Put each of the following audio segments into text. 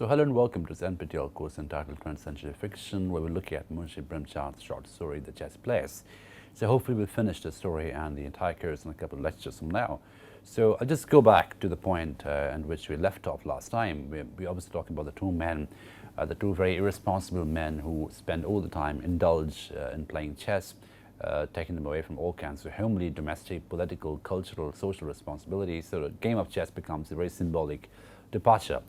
So hello and welcome to this NPTEL course entitled 20th Century Fiction, where we're looking at Munshi Premchand's short story, The Chess Players. So hopefully we'll finish the story and the entire course in a couple of lectures from now. So I'll just go back to the point in which we left off last time. We're obviously talking about the two men, the two very irresponsible men who spend all the time indulge in playing chess, taking them away from all kinds of homely, domestic, political, cultural, social responsibilities. So the game of chess becomes a very symbolic departure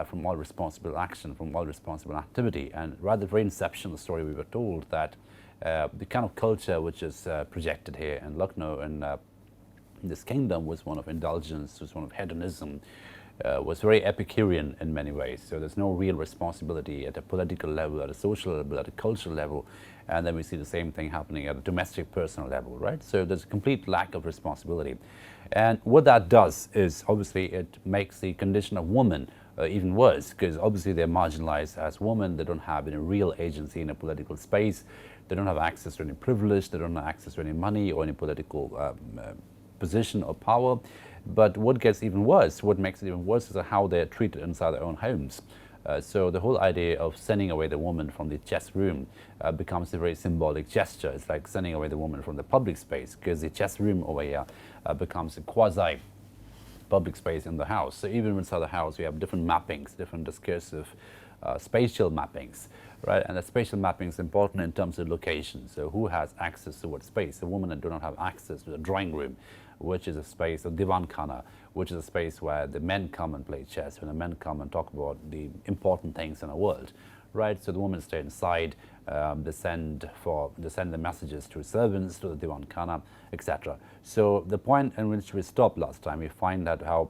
from all responsible action, from all responsible activity. And right at the very inception of the story, we were told that the kind of culture which is projected here in Lucknow and this kingdom was one of indulgence, was one of hedonism, was very Epicurean in many ways. So there's no real responsibility at a political level, at a social level, at a cultural level. And then we see the same thing happening at a domestic, personal level, right? So there's a complete lack of responsibility. And what that does is, obviously, it makes the condition of women even worse, because obviously they're marginalized as women. They don't have any real agency in a political space. They don't have access to any privilege. They don't have access to any money or any political position or power. But what gets even worse, what makes it even worse, is how they're treated inside their own homes. So the whole idea of sending away the woman from the chess room becomes a very symbolic gesture. It's like sending away the woman from the public space, because the chess room over here becomes a quasi-public space in the house. So even inside the house, we have different mappings, different discursive spatial mappings, right? And the spatial mapping is important in terms of location. So who has access to what space? The women that do not have access to the drawing room, which is a space of divan khana, which is a space where the men come and play chess, when the men come and talk about the important things in the world, right? So the women stay inside, they send the messages to servants, to the divan khana, etc. So the point in which we stopped last time, we find that how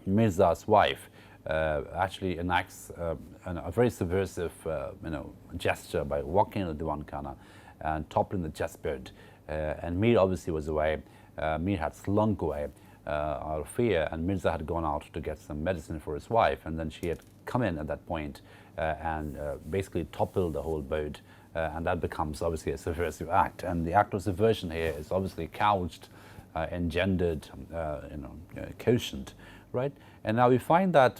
Mirza's wife actually enacts a very subversive gesture by walking in the divan khana and toppling the chessboard. And Mir obviously was away. Mir had slunk away out of fear, and Mirza had gone out to get some medicine for his wife, and then she had come in at that point and basically toppled the whole boat, and that becomes obviously a subversive act. And the act of subversion here is obviously couched in gendered quotient, right? And now we find that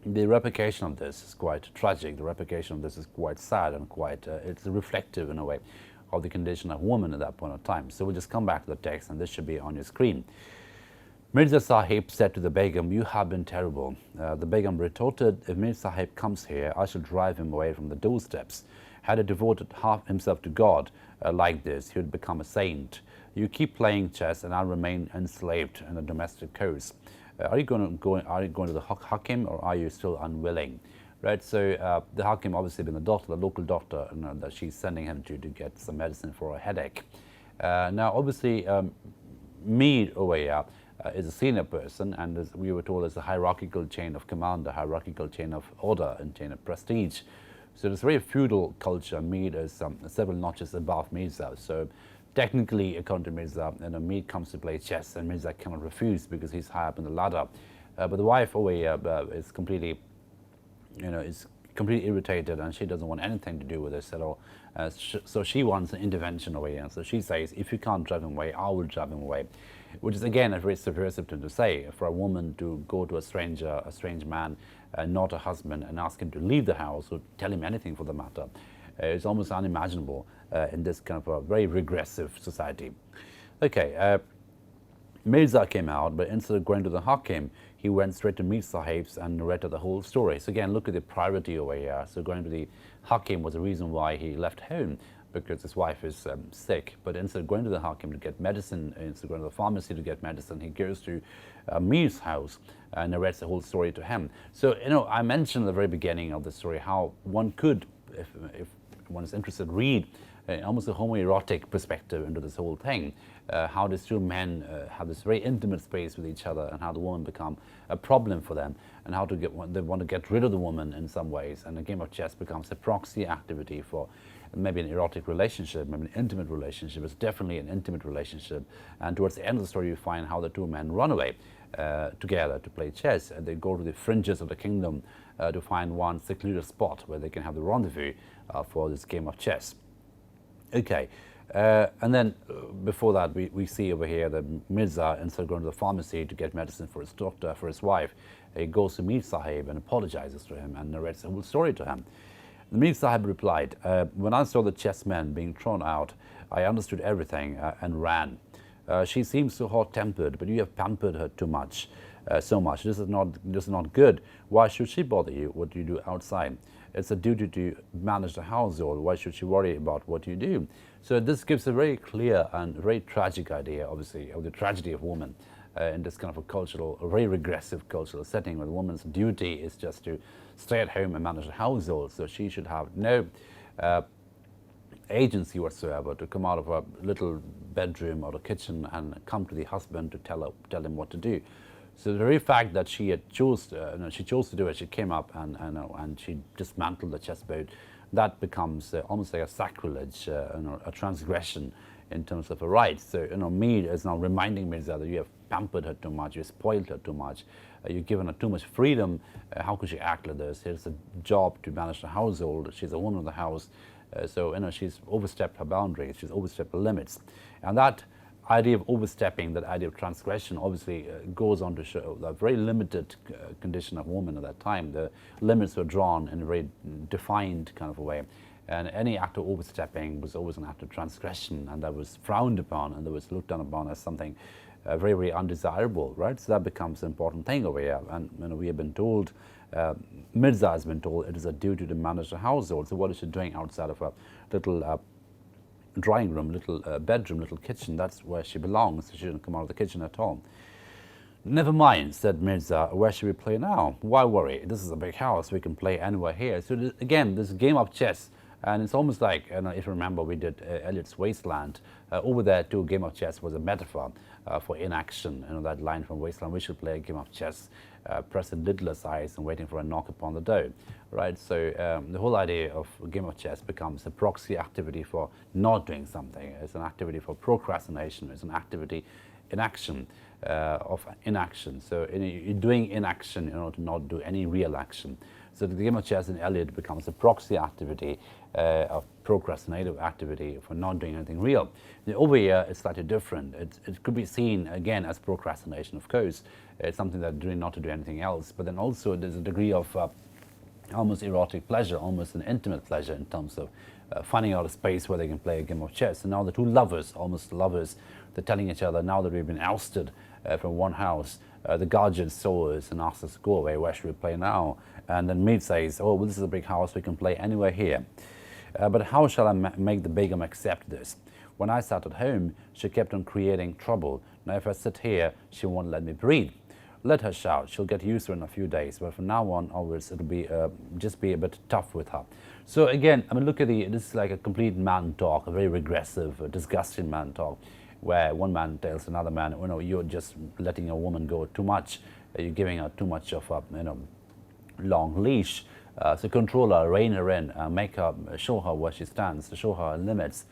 the replication of this is quite tragic. The replication of this is quite sad and quite it's reflective in a way of the condition of women at that point of time. So we'll just come back to the text, and this should be on your screen. Mirza Sahib said to the Begum, "You have been terrible." The Begum retorted, "If Mirza Sahib comes here, I shall drive him away from the doorsteps. Had he devoted half himself to God like this, he would become a saint. You keep playing chess, and I'll remain enslaved in a domestic course. Are you going to the Hakim, or are you still unwilling?" Right, so the Hakim, obviously being the doctor, the local doctor, that she's sending him to get some medicine for a headache. Now, obviously, Mir over here is a senior person, and as we were told, is a hierarchical chain of command, a hierarchical chain of order and chain of prestige. So it's a very feudal culture. Mir is several notches above Mirza. So technically, according to Mirza, Mir comes to play chess, and Mirza cannot refuse because he's high up in the ladder. But the wife over here is completely irritated, and she doesn't want anything to do with this at all. So she wants an intervention away, and so she says, "If you can't drive him away, I will drive him away," which is again a very subversive thing to say for a woman to go to a strange man, not a husband, and ask him to leave the house or tell him anything for the matter. It's almost unimaginable in this kind of a very regressive society. Okay. Mirza came out, but instead of going to the Hakim, he went straight to Mir Sahib's and narrated the whole story. So again, look at the priority over here. So going to the Hakim was the reason why he left home, because his wife is sick. But instead of going to the Hakim to get medicine, instead of going to the pharmacy to get medicine, he goes to Mir's house and narrates the whole story to him. So, I mentioned at the very beginning of the story how one could, if one is interested, read almost a homoerotic perspective into this whole thing. How these two men have this very intimate space with each other, and how the woman become a problem for them, and how they want to get rid of the woman in some ways. And the game of chess becomes a proxy activity for maybe an erotic relationship, maybe an intimate relationship. It's definitely an intimate relationship. And towards the end of the story, you find how the two men run away together to play chess, and they go to the fringes of the kingdom to find one secluded spot where they can have the rendezvous for this game of chess. Okay, And then before that, we see over here that Mirza, instead of going to the pharmacy to get medicine for his doctor, for his wife, he goes to Mir Sahib and apologizes to him and narrates the whole story to him. The Mir Sahib replied, when I saw the chessmen being thrown out, I understood everything and ran. She seems so hot-tempered, but you have pampered her too much, so much. This is not good. Why should she bother you? What do you do outside? It's a duty to manage the household. Why should she worry about what you do? So this gives a very clear and very tragic idea, obviously, of the tragedy of woman in this kind of a cultural, a very regressive cultural setting where the woman's duty is just to stay at home and manage the household. So she should have no agency whatsoever to come out of a little bedroom or a kitchen and come to the husband to tell him what to do. So the very fact that she chose to do it, she came up and she dismantled the chessboard, that becomes almost like a sacrilege, a transgression in terms of a right. So Mir is now reminding Mirza that you have pampered her too much, you spoiled her too much, you've given her too much freedom. How could she act like this? Here's a job to manage the household. She's a woman of the house. So she's overstepped her boundaries, she's overstepped her limits. And that idea of overstepping, that idea of transgression, obviously goes on to show the very limited condition of women at that time. The limits were drawn in a very defined kind of a way. And any act of overstepping was always an act of transgression, and that was frowned upon, and that was looked down upon as something very, very undesirable, right? So that becomes an important thing over here. And we have been told, Mirza has been told, it is a duty to manage the household. So what is she doing outside of a little drawing room, little bedroom, little kitchen? That's where she belongs. She shouldn't come out of the kitchen at all. Never mind, said Mirza, where should we play now? Why worry? This is a big house, we can play anywhere here. So again, this game of chess, and it's almost like, if you remember, we did Eliot's Wasteland. Over there too, game of chess was a metaphor for inaction. That line from Wasteland, we should play a game of chess, pressing lidless eyes and waiting for a knock upon the door, right? So the whole idea of a game of chess becomes a proxy activity for not doing something. It's an activity for procrastination. It's an activity in action, of inaction. So you're doing inaction in order to not do any real action. So the game of chess in Eliot becomes a proxy activity of procrastinative activity for not doing anything real. Over here, it's slightly different. It could be seen, again, as procrastination, of course. It's something that doing not to do anything else, but then also there's a degree of almost erotic pleasure, almost an intimate pleasure in terms of finding out a space where they can play a game of chess. And now the two lovers, almost lovers, they're telling each other, now that we've been ousted from one house, the guardian saw us and asked us to go away, where should we play now? And then Mir says, oh, well, this is a big house, we can play anywhere here. But how shall I make the Begum accept this? When I sat at home, she kept on creating trouble. Now if I sit here, she won't let me breathe. Let her shout, she'll get used to it in a few days, but from now on onwards, it'll be just be a bit tough with her. So again, look at this is like a complete man talk, a very regressive, disgusting man talk, where one man tells another man, you're just letting a woman go too much, you're giving her too much of a, long leash. So control her, rein her in, make her, show her where she stands, to show her limits.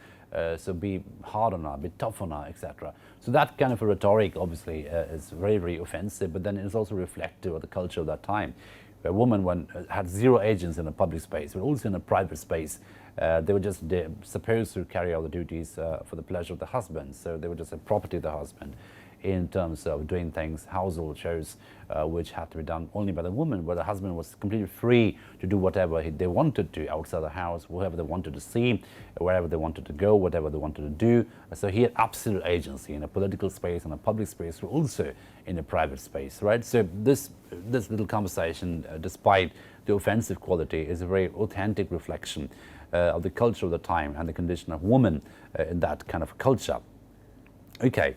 So be hard on her, be tough on her, etc. So that kind of a rhetoric obviously is very, very offensive, but then it's also reflective of the culture of that time, where women had zero agents in a public space, but also in a private space. They were just supposed to carry out the duties for the pleasure of the husband. So they were just a property of the husband in terms of doing things, household chores, which had to be done only by the woman, where the husband was completely free to do whatever they wanted to outside the house, whoever they wanted to see, wherever they wanted to go, whatever they wanted to do. So he had absolute agency in a political space and a public space, but also in a private space, right? So this little conversation, despite the offensive quality, is a very authentic reflection of the culture of the time and the condition of women in that kind of culture. Okay.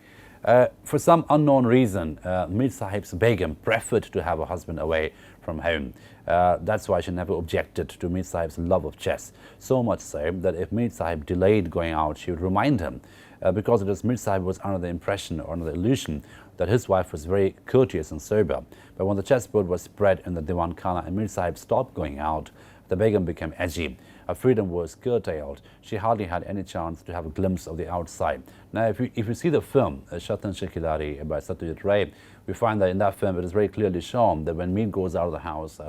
For some unknown reason, Mir Sahib's Begum preferred to have her husband away from home. That's why she never objected to Mir Sahib's love of chess, so much so that if Mir Sahib delayed going out, she would remind him, because it was Mir Sahib was under the impression or under the illusion that his wife was very courteous and sober. But when the chessboard was spread in the Diwan Khana and Mir Sahib stopped going out, the Begum became edgy. Her freedom was curtailed. She hardly had any chance to have a glimpse of the outside. Now, if you see the film, Shatan Shekilari by Satyajit Ray, we find that in that film it is very clearly shown that when Mir goes out of the house,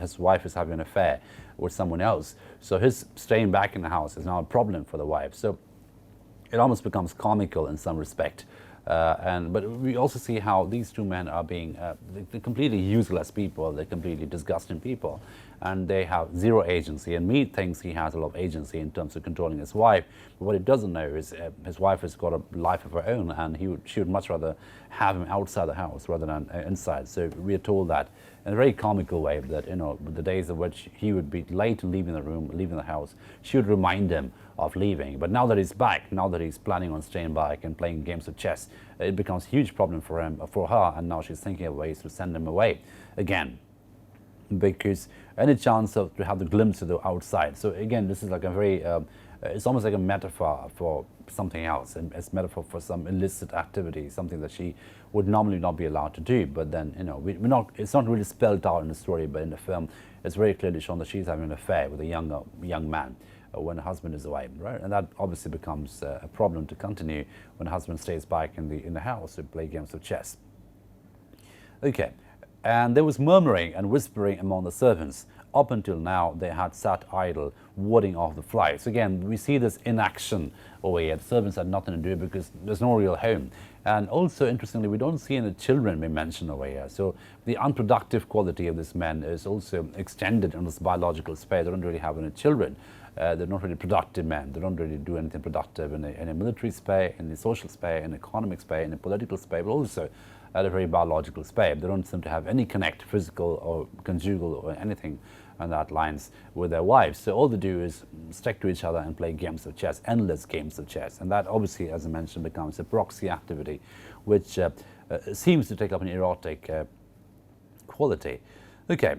his wife is having an affair with someone else. So his staying back in the house is now a problem for the wife. So it almost becomes comical in some respect. But we also see how these two men are being they're completely useless people, they're completely disgusting people, and they have zero agency. And Mead thinks he has a lot of agency in terms of controlling his wife, but what he doesn't know is his wife has got a life of her own, and she would much rather have him outside the house rather than inside. So we are told that in a very comical way that, you know, the days in which he would be late in leaving the room, leaving the house, she would remind him of leaving. But now that he's back, now that he's planning on staying back and playing games of chess, it becomes a huge problem for her, and now she's thinking of ways to send him away again, because any chance of to have the glimpse of the outside. So again, this is like a very it's almost like a metaphor for something else, and it's a metaphor for some illicit activity, something that she would normally not be allowed to do. But then, you know, it's not really spelled out in the story, but in the film it's very clearly shown that she's having an affair with a young man when her husband is away, right? And that obviously becomes a problem to continue when the husband stays back in the house to play games of chess. Okay, and there was murmuring and whispering among the servants. Up until now, they had sat idle, warding off the flies. Again, we see this in action over here. The servants had nothing to do because there's no real home. And also, interestingly, we don't see any children being mentioned over here. So the unproductive quality of this men is also extended in this biological space. They don't really have any children. They're not really productive men. They don't really do anything productive in a military space, in the social space, in the economic space, in the political space, but also at a very biological space. They don't seem to have any connect, physical or conjugal or anything on that lines with their wives. So all they do is stick to each other and play games of chess, endless games of chess. And that obviously, as I mentioned, becomes a proxy activity, which seems to take up an erotic quality. Okay.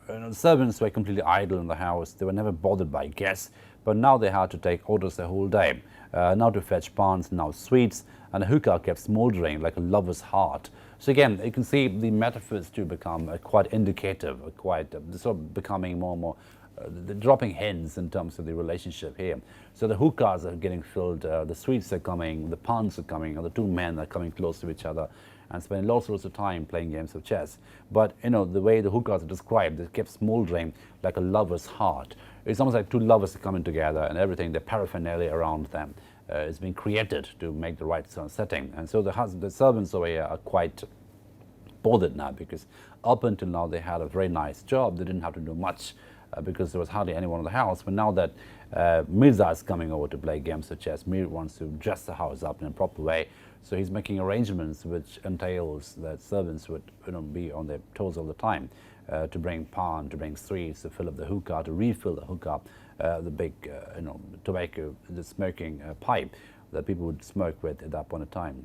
The servants were completely idle in the house. They were never bothered by guests, but now they had to take orders the whole day. Now to fetch pans, now sweets, and the hookah kept smouldering like a lover's heart. So again, you can see the metaphors to become quite indicative, quite sort of becoming more and more dropping hints in terms of the relationship here. So the hookahs are getting filled, the sweets are coming, the pans are coming, and the two men are coming close to each other and spending lots of time playing games of chess. But, you know, the way the hookahs are described, they kept smoldering like a lover's heart. It's almost like two lovers are coming together, and everything, the paraphernalia around them is being created to make the right setting. And so the servants over here are quite bothered now, because up until now they had a very nice job. They didn't have to do much because there was hardly anyone in the house. But now that Mirza is coming over to play games of chess, Mir wants to dress the house up in a proper way. So he's making arrangements which entails that servants would, you know, be on their toes all the time to bring pan, to bring sweets, to fill up the hookah, to refill the hookah, the big, you know, tobacco, the smoking pipe that people would smoke with at that point in time.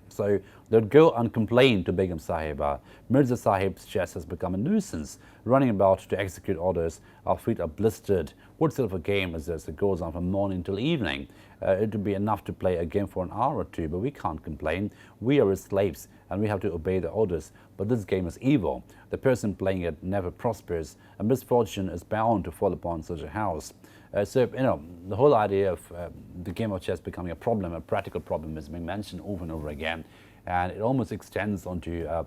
So they'd go and complain to Begum Sahib. Mirza Sahib's chess has become a nuisance. Running about to execute orders, our feet are blistered. What sort of a game is this? It goes on from morning till evening. It would be enough to play a game for an hour or two, but we can't complain. We are his slaves, and we have to obey the orders. But this game is evil. The person playing it never prospers, and misfortune is bound to fall upon such a house. So, you know, the whole idea of the game of chess becoming a problem, a practical problem, is being mentioned over and over again, and it almost extends onto a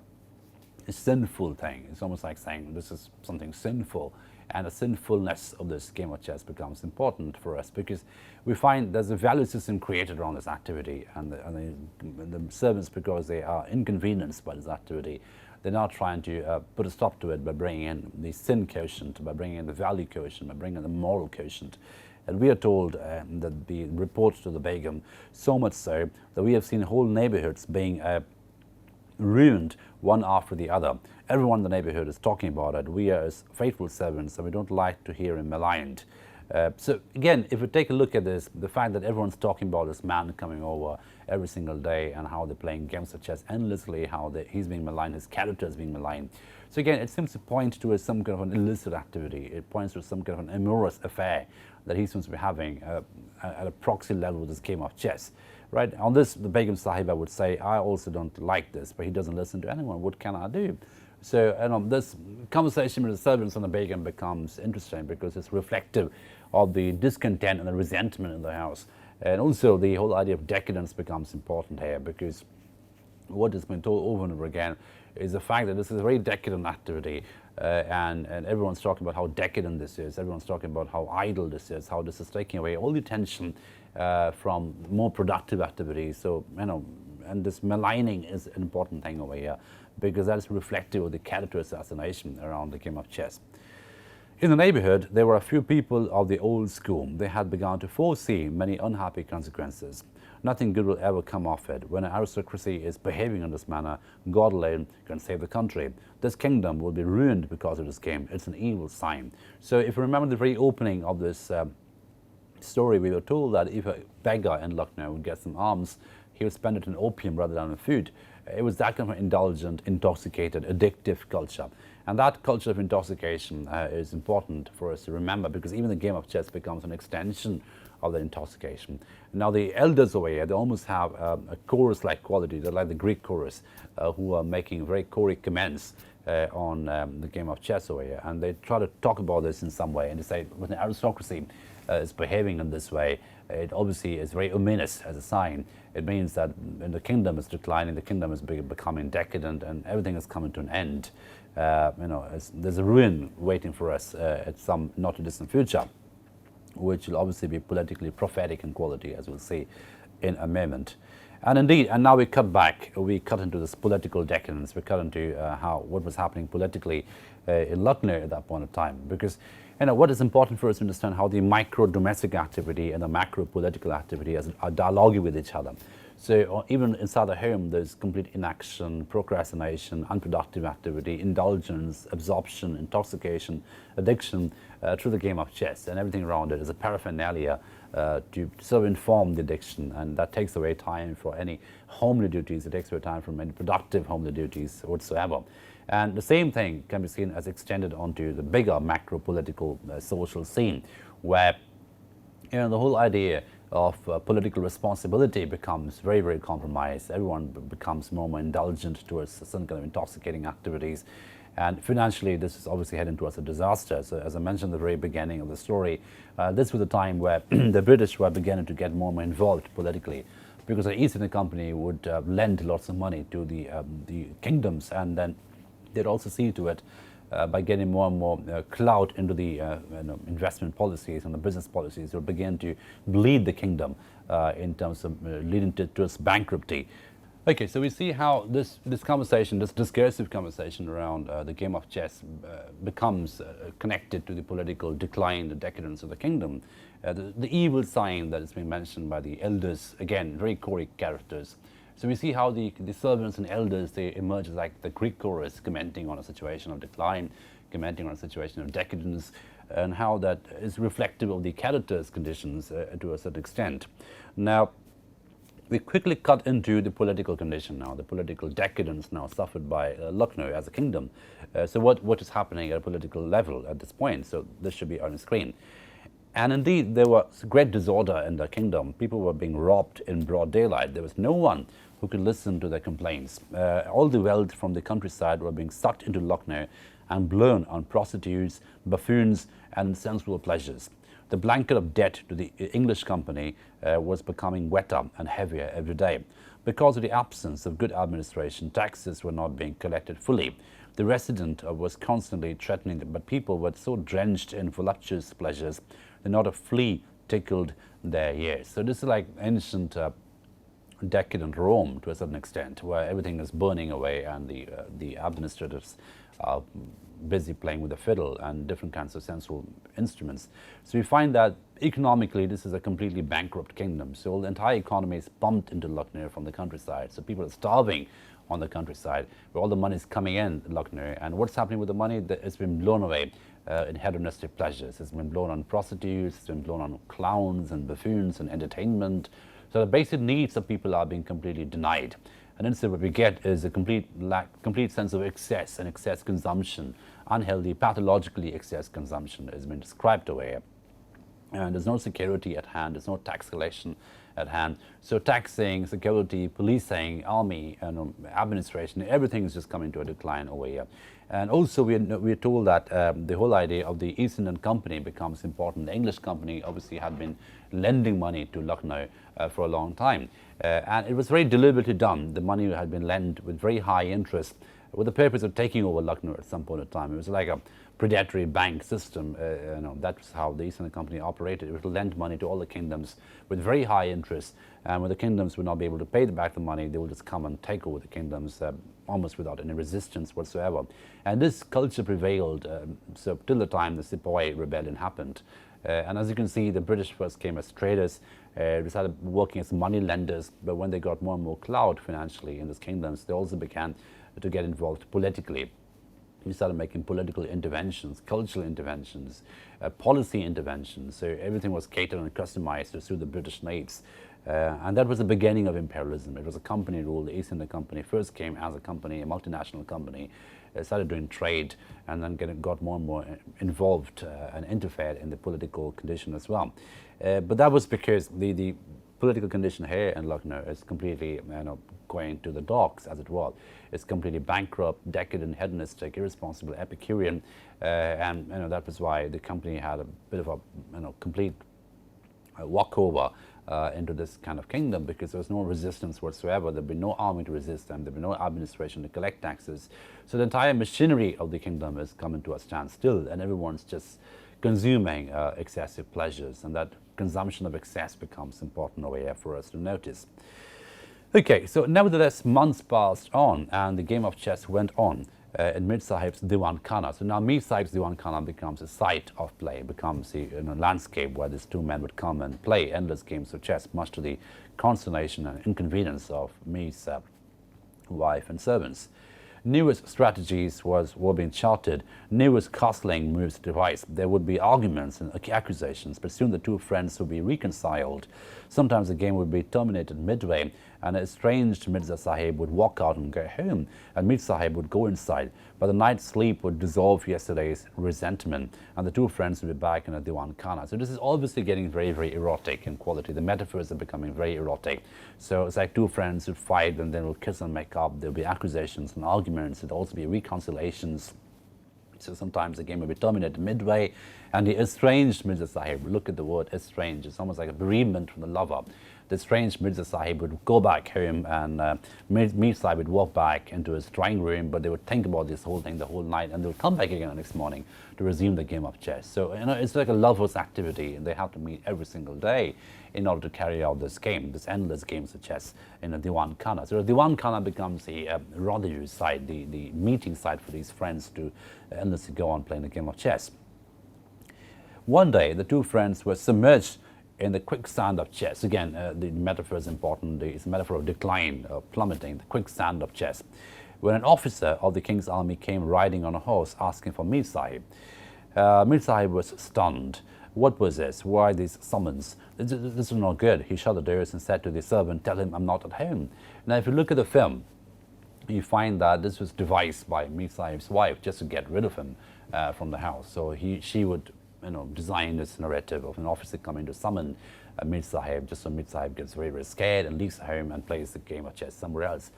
sinful thing. It's almost like saying this is something sinful, and the sinfulness of this game of chess becomes important for us, because we find there's a value system created around this activity, and the servants, because they are inconvenienced by this activity, they're not trying to put a stop to it by bringing in the sin quotient, by bringing in the value quotient, by bringing in the moral quotient. And we are told that the reports to the Begum, so much so that we have seen whole neighborhoods being ruined one after the other. Everyone in the neighborhood is talking about it. We are as faithful servants, and we don't like to hear him maligned. So again, if we take a look at this, the fact that everyone's talking about this man coming over every single day and how they're playing games of chess endlessly, how he's being maligned, his character is being maligned. So again, it seems to point to some kind of an illicit activity. It points to some kind of an amorous affair that he seems to be having at a proxy level with this game of chess. Right? On this, the Begum Sahib, I would say, I also don't like this, but he doesn't listen to anyone. What can I do? So, you know, this conversation with the servants and the Begum becomes interesting because it's reflective of the discontent and the resentment in the house. And also the whole idea of decadence becomes important here, because what has been told over and over again is the fact that this is a very decadent activity. and everyone's talking about how decadent this is. Everyone's talking about how idle this is, how this is taking away all the attention from more productive activities. So, and this maligning is an important thing over here, because that is reflective of the character assassination around the game of chess. In the neighborhood, there were a few people of the old school. They had begun to foresee many unhappy consequences. Nothing good will ever come of it. When an aristocracy is behaving in this manner, God alone can save the country. This kingdom will be ruined because of this game. It's an evil sign. So if you remember the very opening of this story, we were told that if a beggar in Lucknow would get some alms, he would spend it in opium rather than in food. It was that kind of indulgent, intoxicated, addictive culture. And that culture of intoxication is important for us to remember, because even the game of chess becomes an extension of that intoxication. Now the elders over here, they almost have a chorus-like quality. They're like the Greek chorus, who are making very choric comments on the game of chess over here. And they try to talk about this in some way, and they say, when the aristocracy is behaving in this way, it obviously is very ominous as a sign. It means that the kingdom is declining, the kingdom is becoming decadent, and everything is coming to an end. There's a ruin waiting for us at some not too distant future, which will obviously be politically prophetic in quality, as we'll see in a moment. And indeed, and now we cut back, we cut into this political decadence, we cut into what was happening politically in Lucknow at that point in time. Because what is important for us to understand how the micro domestic activity and the macro political activity are dialoguing with each other. So even inside the home, there's complete inaction, procrastination, unproductive activity, indulgence, absorption, intoxication, addiction through the game of chess, and everything around it is a paraphernalia to sort of inform the addiction, and that takes away time for any homely duties. It takes away time from any productive homely duties whatsoever. And the same thing can be seen as extended onto the bigger macro political social scene, where the whole idea of political responsibility becomes very, very compromised. Everyone becomes more and more indulgent towards some kind of intoxicating activities. And financially, this is obviously heading towards a disaster. So as I mentioned at the very beginning of the story, this was a time where the British were beginning to get more and more involved politically, because the East India Company would lend lots of money to the kingdoms, and then they'd also see to it by getting more and more clout into the investment policies and the business policies, will begin to bleed the kingdom in terms of leading to its bankruptcy. Okay, so we see how this conversation, this discursive conversation around the game of chess becomes connected to the political decline, the decadence of the kingdom. The evil sign that is being mentioned by the elders, again, very choric characters. So we see how the servants and elders, they emerge as like the Greek chorus, commenting on a situation of decline, commenting on a situation of decadence, and how that is reflective of the characters' conditions to a certain extent. Now, we quickly cut into the political condition now, the political decadence now suffered by Lucknow as a kingdom. So what is happening at a political level at this point? So this should be on the screen. And indeed, there was great disorder in the kingdom. People were being robbed in broad daylight. There was no one who could listen to their complaints. All the wealth from the countryside were being sucked into Lucknow and blown on prostitutes, buffoons, and sensual pleasures. The blanket of debt to the English company was becoming wetter and heavier every day. Because of the absence of good administration, taxes were not being collected fully. The resident was constantly threatening them, but people were so drenched in voluptuous pleasures that not a flea tickled their ears. So this is like ancient decadent Rome to a certain extent, where everything is burning away and the administrators are busy playing with the fiddle and different kinds of sensual instruments. So we find that economically this is a completely bankrupt kingdom. So the entire economy is pumped into Lucknow from the countryside. So people are starving on the countryside, where all the money is coming in Lucknow. And what's happening with the money? It's been blown away in hedonistic pleasures. It's been blown on prostitutes, it's been blown on clowns and buffoons and entertainment. So the basic needs of people are being completely denied. And instead what we get is a complete sense of excess and excess consumption. Unhealthy, pathologically excess consumption has been described away. And there's no security at hand, there's no tax collection at hand. So taxing, security, policing, army, and administration, everything is just coming to a decline over here. And also we're told that the whole idea of the East Indian Company becomes important. The English company obviously had been lending money to Lucknow for a long time. And it was very deliberately done. The money had been lent with very high interest, with the purpose of taking over Lucknow at some point in time. It was like a predatory bank system. That's how the East India Company operated. It would lend money to all the kingdoms with very high interest, and when the kingdoms would not be able to pay back the money, they would just come and take over the kingdoms almost without any resistance whatsoever. And this culture prevailed so till the time the Sepoy rebellion happened. And as you can see, the British first came as traders, they started working as money lenders, but when they got more and more clout financially in these kingdoms, they also began to get involved politically. We started making political interventions, cultural interventions, policy interventions. So everything was catered and customized to suit the British needs. And that was the beginning of imperialism. It was a company rule. The East India Company first came as a company, a multinational company, started doing trade, and then got more and more involved and interfered in the political condition as well. But that was because the political condition here in Lucknow is completely going to the dogs, as it were. It's completely bankrupt, decadent, hedonistic, irresponsible, Epicurean, and that was why the company had a bit of a complete walkover into this kind of kingdom, because there was no resistance whatsoever. There'd be no army to resist them. There'd be no administration to collect taxes. So the entire machinery of the kingdom is coming to a standstill, and everyone's just consuming excessive pleasures, and that consumption of excess becomes important over here for us to notice. Okay, so nevertheless, months passed on, and the game of chess went on in Mir Sahib's Diwan Khana. So now Mir Sahib's Diwan Khana becomes a site of play, becomes a landscape where these two men would come and play endless games of chess, much to the consternation and inconvenience of Mir's wife and servants. Newest strategies were being charted, newest castling moves devised. There would be arguments and accusations, but soon the two friends would be reconciled. Sometimes the game would be terminated midway, and an estranged Mirza Sahib would walk out and go home, and Mir Sahib would go inside. But the night's sleep would dissolve yesterday's resentment, and the two friends would be back in a Diwan Khana. So this is obviously getting very, very erotic in quality. The metaphors are becoming very erotic. So it's like two friends would fight, and then will kiss and make up. There'll be accusations and arguments. There'll also be reconciliations. So sometimes the game will be terminated midway, and the estranged Mirza Sahib, look at the word estranged, it's almost like a bereavement from the lover. The estranged Mirza Sahib would go back home, and Mir Sahib would walk back into his drawing room, but they would think about this whole thing the whole night, and they would come back again the next morning to resume the game of chess. So it's like a lover's activity, and they have to meet every single day in order to carry out this game, this endless games of chess in a Diwan Khana. So the Diwan Khana becomes the rendezvous site, the meeting site for these friends to endlessly go on playing the game of chess. One day, the two friends were submerged in the quicksand of chess. Again, the metaphor is important. It's a metaphor of decline, of plummeting, the quicksand of chess. When an officer of the king's army came riding on a horse asking for Mir Sahib, Mir Sahib was stunned. What was this? Why these summons? This is not good. He shut the doors and said to the servant, "Tell him I'm not at home." Now, if you look at the film, you find that this was devised by Mir Sahib's wife just to get rid of him from the house. So she would design this narrative of an officer coming to summon Mir Sahib, just so Mir Sahib gets very, very scared and leaves home and plays the game of chess somewhere else,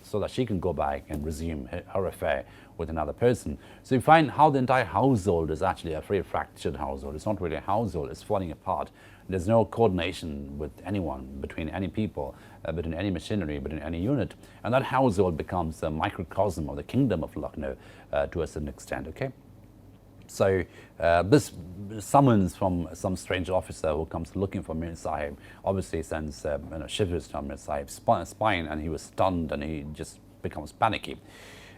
so that she can go back and resume her affair with another person. So you find how the entire household is actually a very fractured household. It's not really a household, it's falling apart. There's no coordination with anyone, between any people, between any machinery, between any unit. And that household becomes a microcosm of the kingdom of Lucknow to a certain extent, okay? So this summons from some strange officer who comes looking for Mir Sahib obviously sends shivers down Mir Sahib's spine, and he was stunned and he just becomes panicky.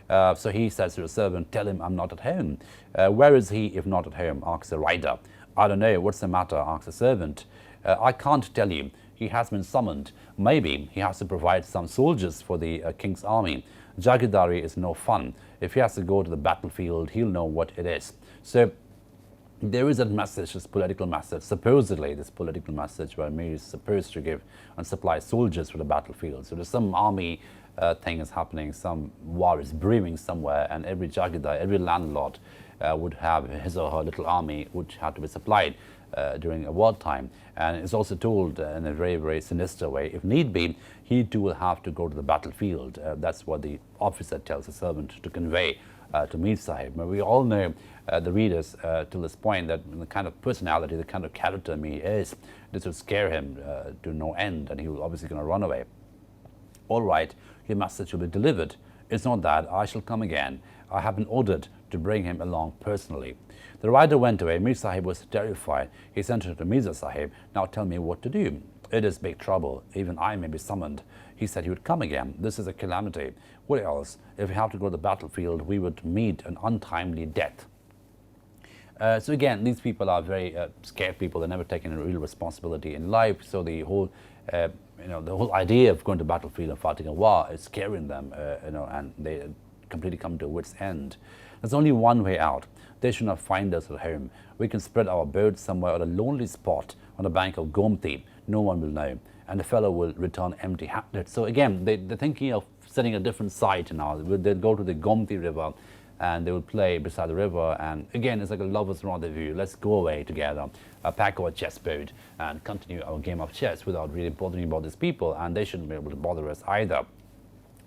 So he says to the servant, "Tell him I'm not at home." "Where is he if not at home?" asks the rider. "I don't know. What's the matter?" asks the servant. "I can't tell you. He has been summoned. Maybe he has to provide some soldiers for the king's army. Jagirdari is no fun. If he has to go to the battlefield, he'll know what it is." So there is a message, this political message, supposedly this political message where Mir is supposed to give and supply soldiers for the battlefield. So there's some army thing is happening, some war is brewing somewhere, and every Jagirdar, every landlord would have his or her little army which had to be supplied during a wartime. And it's also told in a very, very sinister way, if need be, he too will have to go to the battlefield. That's what the officer tells the servant to convey to Mir Sahib. But we all know, the readers, to this point, that the kind of personality, the kind of character Mir is, this will scare him to no end, and he was obviously going to run away. All right, your message will be delivered. It's not that. I shall come again. I have been ordered to bring him along personally. The rider went away. Mir Sahib was terrified. He sent her to Mirza Sahib. Now tell me what to do. It is big trouble. Even I may be summoned. He said he would come again. This is a calamity. What else? If we have to go to the battlefield, we would meet an untimely death. So again, these people are very scared people. They've never taken a real responsibility in life. So the whole, the whole idea of going to the battlefield and fighting a war is scaring them, and they completely come to a wit's end. There's only one way out. They should not find us at home. We can spread our boat somewhere at a lonely spot on the bank of Gomti. No one will know, and the fellow will return empty-handed. So again, they're thinking of setting a different site now. They'll go to the Gomti River, and they will play beside the river. And again, it's like a lover's rendezvous. Let's go away together, pack our chess boat, and continue our game of chess without really bothering about these people. And they shouldn't be able to bother us either.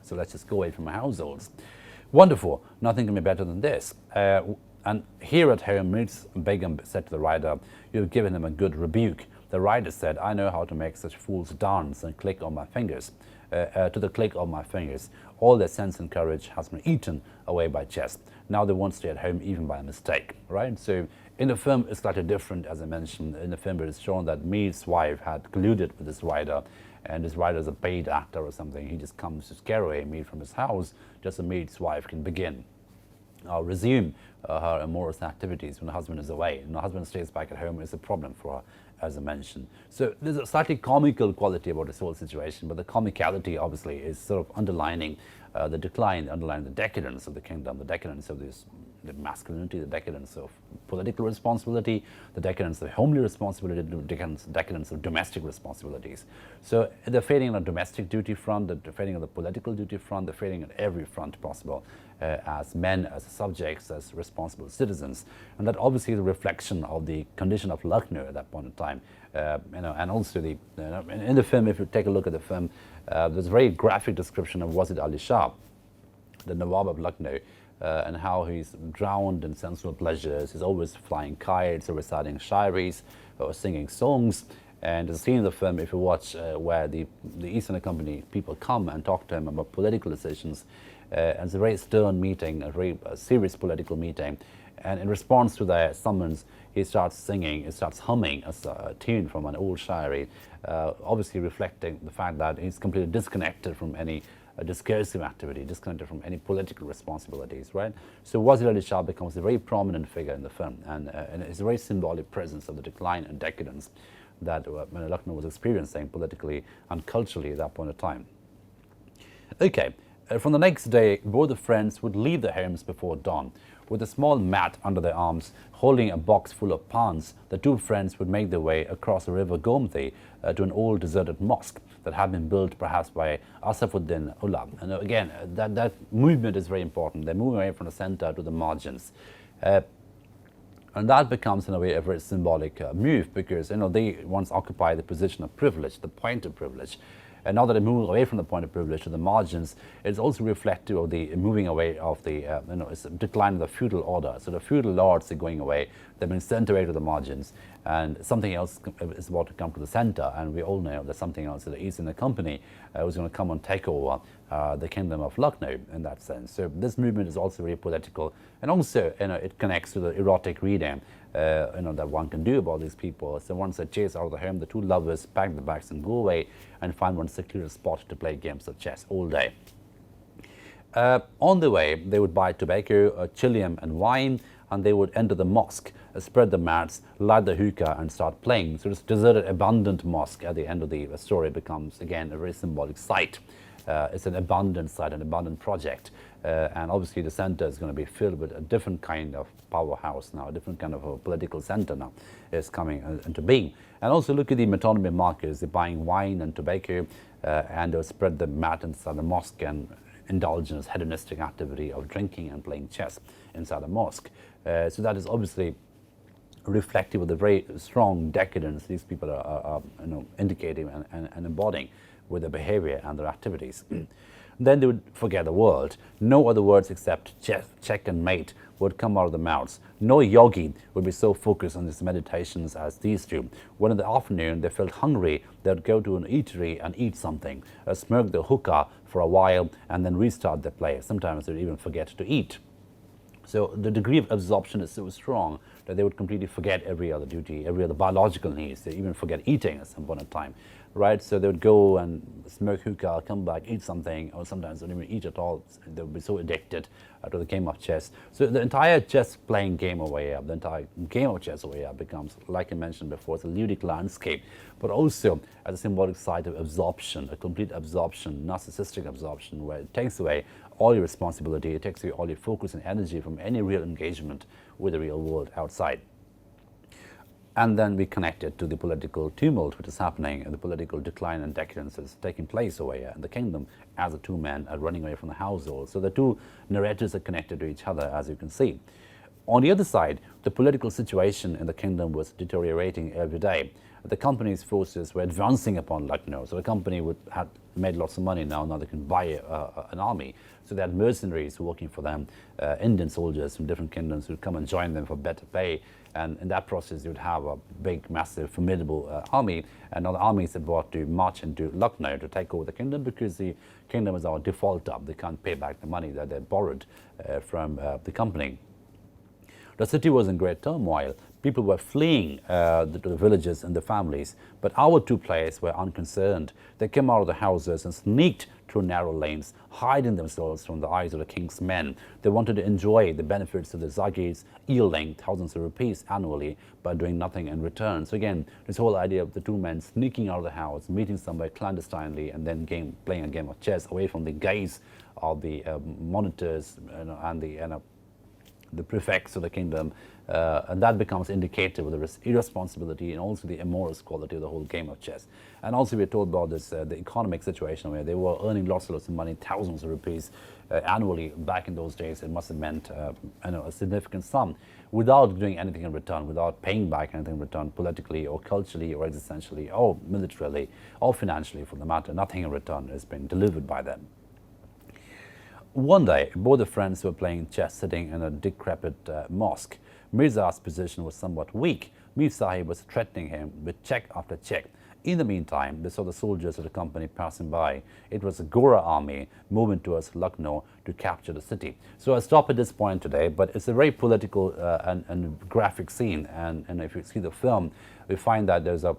So let's just go away from our households. Wonderful. Nothing can be better than this. And here at home, Begum said to the rider, "You've given him a good rebuke." The rider said, "I know how to make such fools dance and click on my fingers. To the click of my fingers, all their sense and courage has been eaten away by chess. Now they won't stay at home even by mistake," right? So in the film, it's slightly different, as I mentioned. In the film, it is shown that Mir's wife had colluded with this rider, and this rider is a paid actor or something. He just comes to scare away Mir from his house, just so Mir's wife can begin resume her amorous activities when the husband is away. And the husband stays back at home, is a problem for her, as I mentioned. So there's a slightly comical quality about this whole situation, but the comicality obviously is sort of underlining the decline, underlining the decadence of the kingdom, the decadence of the masculinity, the decadence of political responsibility, the decadence of homely responsibility, the decadence of domestic responsibilities. So the fading on the domestic duty front, the fading on the political duty front, the fading on every front possible, as men, as subjects, as responsible citizens. And that obviously is a reflection of the condition of Lucknow at that point in time. And also in the film, if you take a look at the film, there's a very graphic description of Wazir Ali Shah, the Nawab of Lucknow, and how he's drowned in sensual pleasures. He's always flying kites or reciting shairis or singing songs. And there's a scene in the film, if you watch, where the East India Company people come and talk to him about political decisions. And it's a very stern meeting, a very serious political meeting. And in response to their summons, he starts singing, he starts humming a tune from an old shairi, obviously reflecting the fact that he's completely disconnected from any discursive activity, disconnected from any political responsibilities, right? So Wazir Ali Shah becomes a very prominent figure in the film, and it's a very symbolic presence of the decline and decadence that Lucknow was experiencing politically and culturally at that point of time. Okay, from the next day, both the friends would leave their homes before dawn. With a small mat under their arms, holding a box full of pans, the two friends would make their way across the river Gomti to an old deserted mosque that had been built perhaps by Asafuddin Ullah. And again, that movement is very important. They're moving away from the center to the margins. And that becomes, in a way, a very symbolic move, because they once occupied the position of privilege, the point of privilege. And now that they move away from the point of privilege to the margins, it's also reflective of the moving away of the, it's a decline of the feudal order. So the feudal lords are going away, they've been sent away to the margins, and something else is about to come to the center. And we all know that something else, the East India Company, was going to come and take over the kingdom of Lucknow in that sense. So this movement is also very political, and also it connects to the erotic reading that one can do about these people. So once they chase out of the home, the two lovers pack the bags and go away and find one secluded spot to play games of chess all day. On the way, they would buy tobacco, chilium and wine, and they would enter the mosque, spread the mats, light the hookah and start playing. So this deserted, abundant mosque at the end of the story becomes, again, a very symbolic site. It's an abundant site, an abundant project. And obviously the center is going to be filled with a different kind of powerhouse now, a different kind of a political center now is coming into being. And also look at the metonymy markers. They're buying wine and tobacco, and they'll spread the mat inside the mosque and indulge in this hedonistic activity of drinking and playing chess inside the mosque. So that is obviously reflective of the very strong decadence these people are indicating and embodying with their behavior and their activities. Then they would forget the world. No other words except check and mate would come out of their mouths. No yogi would be so focused on his meditations as these two. When in the afternoon they felt hungry, they would go to an eatery and eat something, smoke the hookah for a while, and then restart their play. Sometimes they would even forget to eat. So the degree of absorption is so strong that they would completely forget every other duty, every other biological needs. They even forget eating at some point in time, right? So they would go and smoke hookah, come back, eat something, or sometimes they wouldn't even eat at all. They would be so addicted to the game of chess. So the entire chess playing game over here, the entire game of chess over here becomes, like I mentioned before, it's a ludic landscape, but also as a symbolic site of absorption, a complete absorption, narcissistic absorption, where it takes away all your responsibility, it takes away all your focus and energy from any real engagement with the real world outside. And then we connect it to the political tumult which is happening, and the political decline and decadence is taking place over here in the kingdom as the two men are running away from the household. So the two narratives are connected to each other, as you can see. On the other side, the political situation in the kingdom was deteriorating every day. The company's forces were advancing upon Lucknow. So the company had made lots of money now they can buy an army. So they had mercenaries working for them, Indian soldiers from different kingdoms who would come and join them for better pay. And in that process, you would have a big, massive, formidable army. And now the armies are brought to march into Lucknow to take over the kingdom, because the kingdom is our defaulter. They can't pay back the money that they borrowed from the company. The city was in great turmoil. People were fleeing to the villages and the families, but our two players were unconcerned. They came out of the houses and sneaked through narrow lanes, hiding themselves from the eyes of the king's men. They wanted to enjoy the benefits of the zagirs, yielding thousands of rupees annually, but doing nothing in return. So again, this whole idea of the two men sneaking out of the house, meeting somewhere clandestinely, and then playing a game of chess away from the gaze of the monitors and the prefects of the kingdom, and that becomes indicative of the irresponsibility and also the amorous quality of the whole game of chess. And also we're told about this, the economic situation where they were earning lots of money, thousands of rupees annually. Back in those days, it must have meant a significant sum, without doing anything in return, without paying back anything in return, politically or culturally or existentially or militarily or financially for the matter. Nothing in return is being delivered by them. One day, both the friends were playing chess sitting in a decrepit mosque. Mirza's position was somewhat weak. Mir Sahib was threatening him with check after check. In the meantime, they saw the soldiers of the company passing by. It was a Gora army moving towards Lucknow to capture the city. So I'll stop at this point today, but it's a very political and graphic scene. And if you see the film, we find that there's a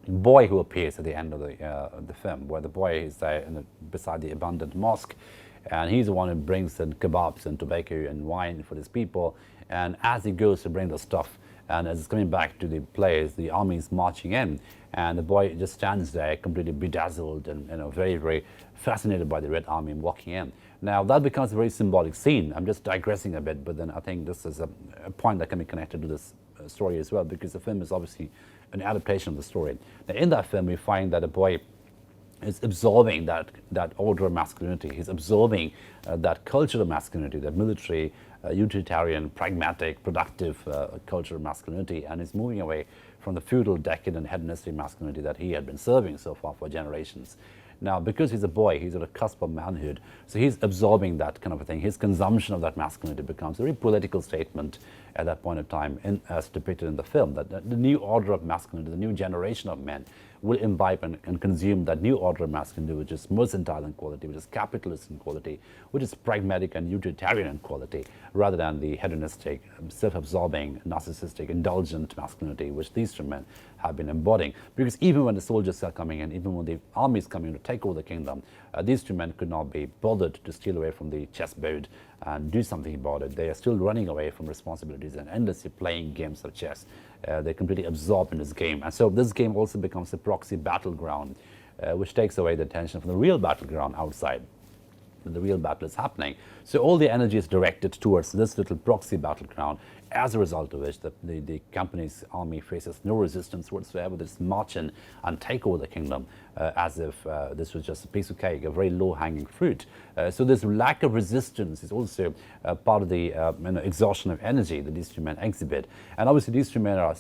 boy who appears at the end of the film, where the boy is there beside the abandoned mosque. And he's the one who brings in kebabs and tobacco and wine for these people. And as he goes to bring the stuff, and as it's coming back to the players, the army is marching in, and the boy just stands there completely bedazzled and very, very fascinated by the Red Army walking in. Now that becomes a very symbolic scene. I'm just digressing a bit, but then I think this is a point that can be connected to this story as well, because the film is obviously an adaptation of the story. Now in that film, we find that a boy is absorbing that order of masculinity. He's absorbing that culture of masculinity, that military, utilitarian, pragmatic, productive culture of masculinity, and is moving away from the feudal, decadent, hedonistic masculinity that he had been serving so far for generations. Now, because he's a boy, he's at a cusp of manhood, so he's absorbing that kind of a thing. His consumption of that masculinity becomes a very political statement at that point of time, as depicted in the film, that the new order of masculinity, the new generation of men, will imbibe and consume that new order of masculinity, which is mercantile in quality, which is capitalist in quality, which is pragmatic and utilitarian in quality, rather than the hedonistic, self-absorbing, narcissistic, indulgent masculinity, which these two men have been embodying. Because even when the soldiers are coming in, even when the army is coming to take over the kingdom, these two men could not be bothered to steal away from the chessboard and do something about it. They are still running away from responsibilities and endlessly playing games of chess. They're completely absorbed in this game. And so this game also becomes a proxy battleground, which takes away the attention from the real battleground outside, when the real battle is happening. So all the energy is directed towards this little proxy battleground, as a result of which the company's army faces no resistance whatsoever. They just march in and take over the kingdom as if this was just a piece of cake, a very low-hanging fruit. So this lack of resistance is also part of the exhaustion of energy that these two men exhibit. And obviously these two men are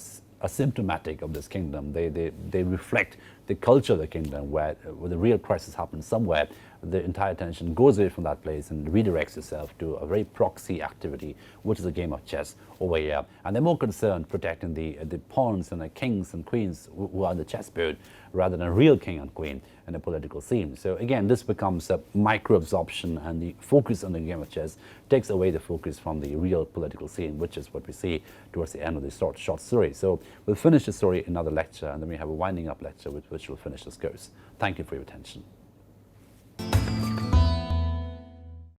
symptomatic of this kingdom. They reflect the culture of the kingdom, where the real crisis happens somewhere the entire attention goes away from that place and redirects itself to a very proxy activity, which is a game of chess over here. And they're more concerned protecting the pawns and the kings and queens who are on the chessboard rather than a real king and queen in a political scene. So again, this becomes a micro-absorption, and the focus on the game of chess takes away the focus from the real political scene, which is what we see towards the end of the short story. So we'll finish the story in another lecture, and then we have a winding up lecture with which we'll finish this course. Thank you for your attention.